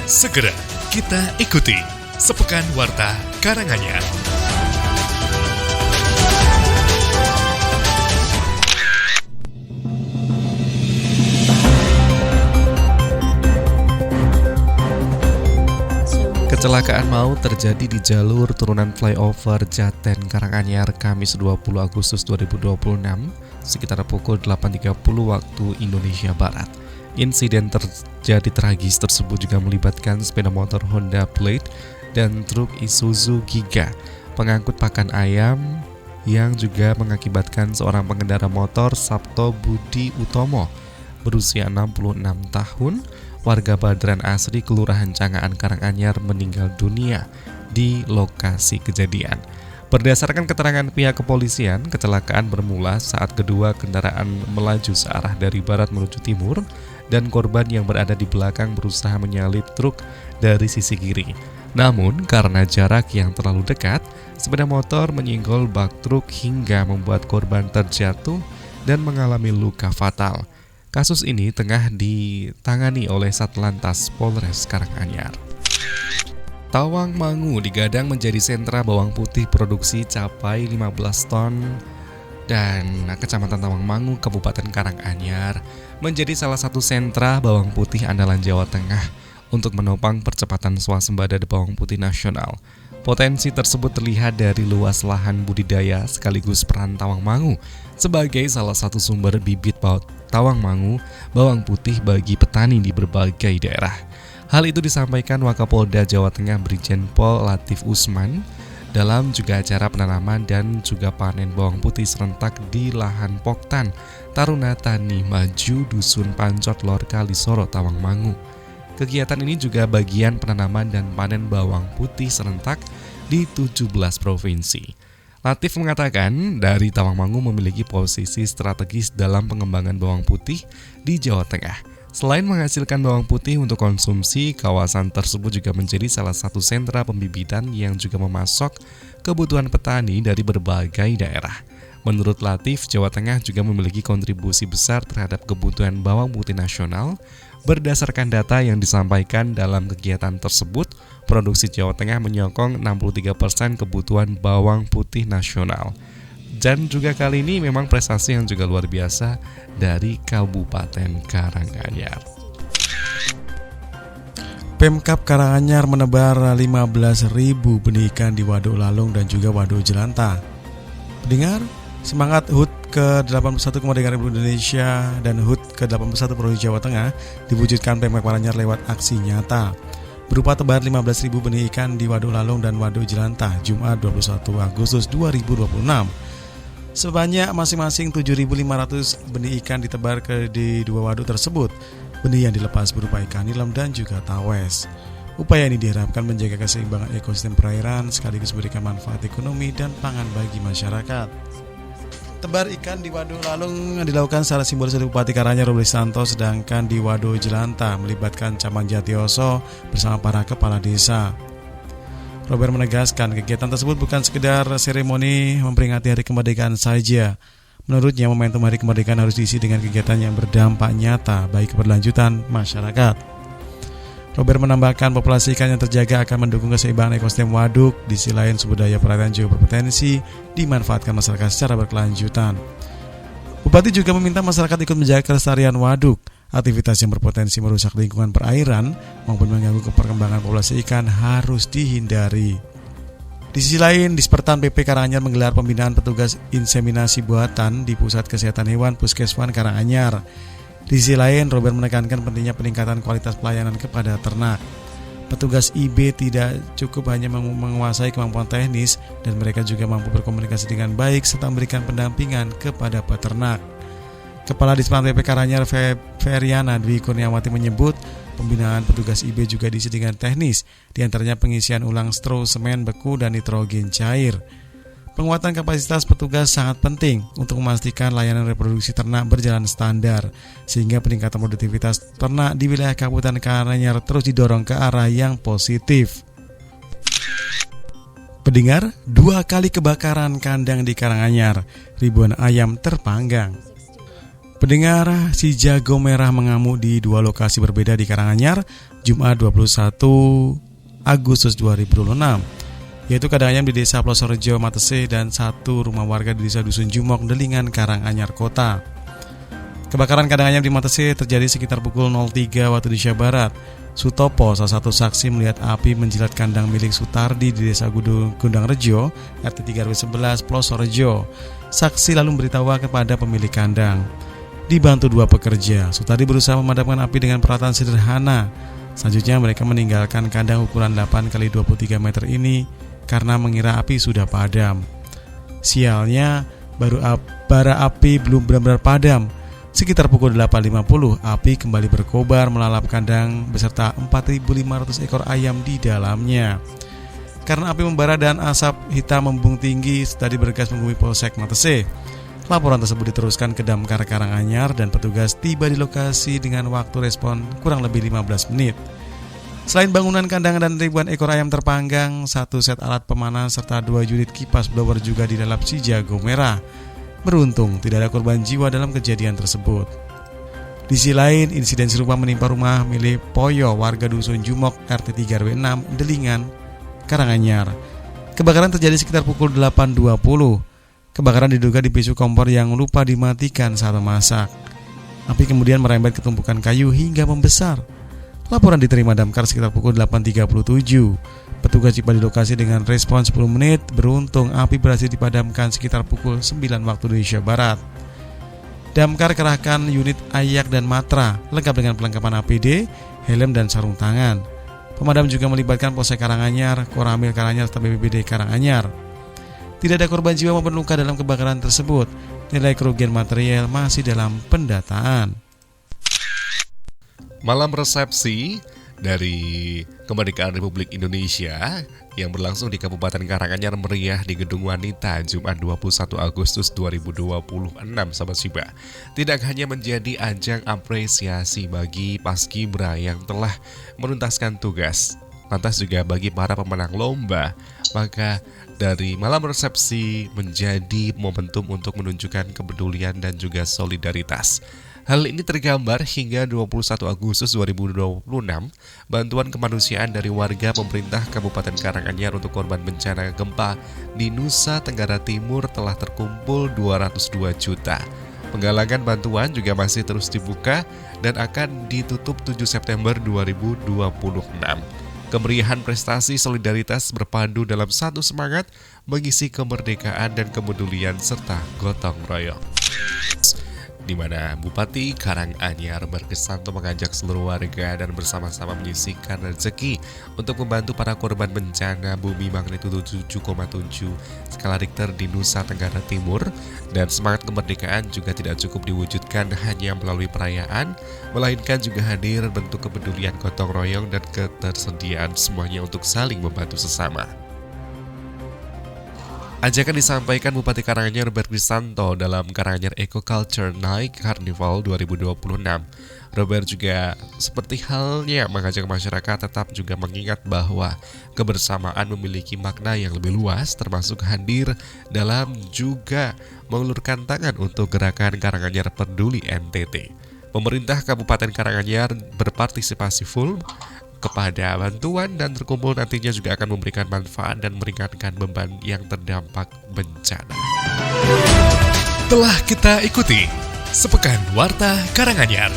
Segera kita ikuti Sepekan Warta Karanganyar. Kecelakaan maut terjadi di jalur turunan flyover Jaten Karanganyar Kamis 20 Agustus 2026 sekitar pukul 8.30 waktu Indonesia Barat. Insiden terjadi tragis tersebut juga melibatkan sepeda motor Honda Blade dan truk Isuzu Giga pengangkut pakan ayam yang juga mengakibatkan seorang pengendara motor Sabto Budi Utomo berusia 66 tahun, warga Badran Asri, Kelurahan Cangaan Karanganyar meninggal dunia di lokasi kejadian. Berdasarkan keterangan pihak kepolisian, kecelakaan bermula saat kedua kendaraan melaju searah dari barat menuju timur dan korban yang berada di belakang berusaha menyalip truk dari sisi kiri. Namun, karena jarak yang terlalu dekat, sepeda motor menyinggol bak truk hingga membuat korban terjatuh dan mengalami luka fatal. Kasus ini tengah ditangani oleh Satlantas Polres Karanganyar. Tawangmangu digadang menjadi sentra bawang putih produksi capai 15 ton dan Kecamatan Tawangmangu, Kabupaten Karanganyar menjadi salah satu sentra bawang putih andalan Jawa Tengah untuk menopang percepatan swasembada bawang putih nasional. Potensi tersebut terlihat dari luas lahan budidaya sekaligus peran Tawangmangu sebagai salah satu sumber bibit Tawangmangu bawang putih bagi petani di berbagai daerah. Hal itu disampaikan Wakapolda Jawa Tengah Brigjen Pol Latif Usman dalam juga acara penanaman dan juga panen bawang putih serentak di lahan Poktan Taruna Tani Maju Dusun Pancot Lor Kalisoro Tawangmangu. Kegiatan ini juga bagian penanaman dan panen bawang putih serentak di 17 provinsi. Latif mengatakan dari Tawangmangu memiliki posisi strategis dalam pengembangan bawang putih di Jawa Tengah. Selain menghasilkan bawang putih untuk konsumsi, kawasan tersebut juga menjadi salah satu sentra pembibitan yang juga memasok kebutuhan petani dari berbagai daerah. Menurut Latif, Jawa Tengah juga memiliki kontribusi besar terhadap kebutuhan bawang putih nasional. Berdasarkan data yang disampaikan dalam kegiatan tersebut, produksi Jawa Tengah menyokong 63% kebutuhan bawang putih nasional. Dan juga kali ini memang prestasi yang juga luar biasa dari Kabupaten Karanganyar. Pemkab Karanganyar menebar 15.000 benih ikan di Waduk Lalung dan juga Waduk Jelantah. Pendengar, semangat HUT ke-81 Kemerdekaan Republik Indonesia dan HUT ke-81 Provinsi Jawa Tengah diwujudkan Pemkab Karanganyar lewat aksi nyata berupa tebar 15.000 benih ikan di Waduk Lalung dan Waduk Jelantah Jumat 21 Agustus 2026. Sebanyak masing-masing 7.500 benih ikan ditebar di dua waduk tersebut. Benih yang dilepas berupa ikan nilam dan juga tawes. Upaya ini diharapkan menjaga keseimbangan ekosistem perairan sekaligus memberikan manfaat ekonomi dan pangan bagi masyarakat. Tebar ikan di Waduk Lalung dilakukan secara simbolis oleh Bupati Karanganyar Robert Santo, sedangkan di Waduk Jelantah melibatkan Camat Jatioso bersama para kepala desa. Robert menegaskan kegiatan tersebut bukan sekedar seremoni memperingati Hari Kemerdekaan saja. Menurutnya, momentum Hari Kemerdekaan harus diisi dengan kegiatan yang berdampak nyata bagi keberlanjutan masyarakat. Robert menambahkan populasi ikan yang terjaga akan mendukung keseimbangan ekosistem waduk. Di sisi lain, sumber daya perairan juga berpotensi dimanfaatkan masyarakat secara berkelanjutan. Bupati juga meminta masyarakat ikut menjaga kelestarian waduk. Aktivitas yang berpotensi merusak lingkungan perairan maupun mengganggu perkembangan populasi ikan harus dihindari. Di sisi lain, Dispertan PP Karanganyar menggelar pembinaan petugas inseminasi buatan di Pusat Kesehatan Hewan Puskeswan Karanganyar. Di sisi lain, Robert menekankan pentingnya peningkatan kualitas pelayanan kepada ternak. Petugas IB tidak cukup hanya menguasai kemampuan teknis dan mereka juga mampu berkomunikasi dengan baik serta memberikan pendampingan kepada peternak. Kepala Dispertan PP Karanganyar Feriana Dwi Kurniawati menyebut pembinaan petugas IB juga diisi dengan teknis, diantaranya pengisian ulang stro, semen, beku, dan nitrogen cair. Penguatan kapasitas petugas sangat penting untuk memastikan layanan reproduksi ternak berjalan standar, sehingga peningkatan produktivitas ternak di wilayah Kabupaten Karanganyar terus didorong ke arah yang positif. Pendengar, 2 kali kebakaran kandang di Karanganyar, ribuan ayam terpanggang. Pendengar, si jago merah mengamuk di dua lokasi berbeda di Karanganyar Jumat 21 Agustus 2026, yaitu kadang ayam di Desa Plosorejo, Matese, dan satu rumah warga di Desa Dusun Jumok, Delingan, Karanganyar Kota. Kebakaran kandang ayam di Matese terjadi sekitar pukul 03 waktu Indonesia Barat. Sutopo, salah satu saksi, melihat api menjilat kandang milik Sutardi di Desa Gundang Rejo, RT 3 RW 11 Plosorejo. Saksi lalu memberitahu kepada pemilik kandang. Dibantu dua pekerja, Sutardi berusaha memadamkan api dengan peralatan sederhana. Selanjutnya mereka meninggalkan kandang ukuran 8x23 meter ini karena mengira api sudah padam. Sialnya, bara api belum benar-benar padam. Sekitar pukul 8.50, api kembali berkobar melalap kandang beserta 4.500 ekor ayam di dalamnya. Karena api membara dan asap hitam membung tinggi, Sutardi bergegas menghubungi Polsek Matese. Laporan tersebut diteruskan ke Damkar Karanganyar dan petugas tiba di lokasi dengan waktu respon kurang lebih 15 menit. Selain bangunan kandang dan ribuan ekor ayam terpanggang, satu set alat pemanas serta 2 unit kipas blower juga dilalap si jago merah. Beruntung tidak ada korban jiwa dalam kejadian tersebut. Di sisi lain, insiden serupa menimpa rumah milik Poyo, warga Dusun Jumok, RT 3 RW 6, Delingan, Karanganyar. Kebakaran terjadi sekitar pukul 8.20. Kebakaran diduga dipicu kompor yang lupa dimatikan saat memasak. Api kemudian merembet ke tumpukan kayu hingga membesar. Laporan diterima Damkar sekitar pukul 8.37. Petugas tiba di lokasi dengan respon 10 menit. Beruntung api berhasil dipadamkan sekitar pukul 9 waktu Indonesia Barat. Damkar kerahkan unit ayak dan matra lengkap dengan perlengkapan APD, helm dan sarung tangan. Pemadam juga melibatkan Polsek Karanganyar, Koramil Karanganyar serta BPBD Karanganyar. Tidak ada korban jiwa maupun luka dalam kebakaran tersebut. Nilai kerugian material masih dalam pendataan. Malam resepsi dari Kemerdekaan Republik Indonesia yang berlangsung di Kabupaten Karanganyar meriah di Gedung Wanita Jumat 21 Agustus 2026, Sahabat Siba. Tidak hanya menjadi ajang apresiasi bagi Paskibra yang telah menuntaskan tugas, lantas juga bagi para pemenang lomba, maka dari malam resepsi menjadi momentum untuk menunjukkan kepedulian dan juga solidaritas. Hal ini tergambar hingga 21 Agustus 2026, bantuan kemanusiaan dari warga pemerintah Kabupaten Karanganyar untuk korban bencana gempa di Nusa Tenggara Timur telah terkumpul 202 juta. Penggalangan bantuan juga masih terus dibuka dan akan ditutup 7 September 2026. Kemeriahan prestasi solidaritas berpadu dalam satu semangat mengisi kemerdekaan dan kepedulian serta gotong royong. Di mana Bupati Karanganyar berkesan untuk mengajak seluruh warga dan bersama-sama menyisihkan rezeki untuk membantu para korban bencana bumi magnitudo 7,7 skala Richter di Nusa Tenggara Timur. Dan semangat kemerdekaan juga tidak cukup diwujudkan hanya melalui perayaan, melainkan juga hadir bentuk kepedulian gotong royong dan ketersediaan semuanya untuk saling membantu sesama. Ajakan disampaikan Bupati Karanganyar Robert Krisanto dalam Karanganyar Eco Culture Night Carnival 2026. Robert juga seperti halnya mengajak masyarakat tetap juga mengingat bahwa kebersamaan memiliki makna yang lebih luas, termasuk hadir dalam juga mengulurkan tangan untuk gerakan Karanganyar Peduli NTT. Pemerintah Kabupaten Karanganyar berpartisipasi full kepada bantuan dan terkumpul nantinya juga akan memberikan manfaat dan meringankan beban yang terdampak bencana. Telah kita ikuti Sepekan Warta Karanganyar.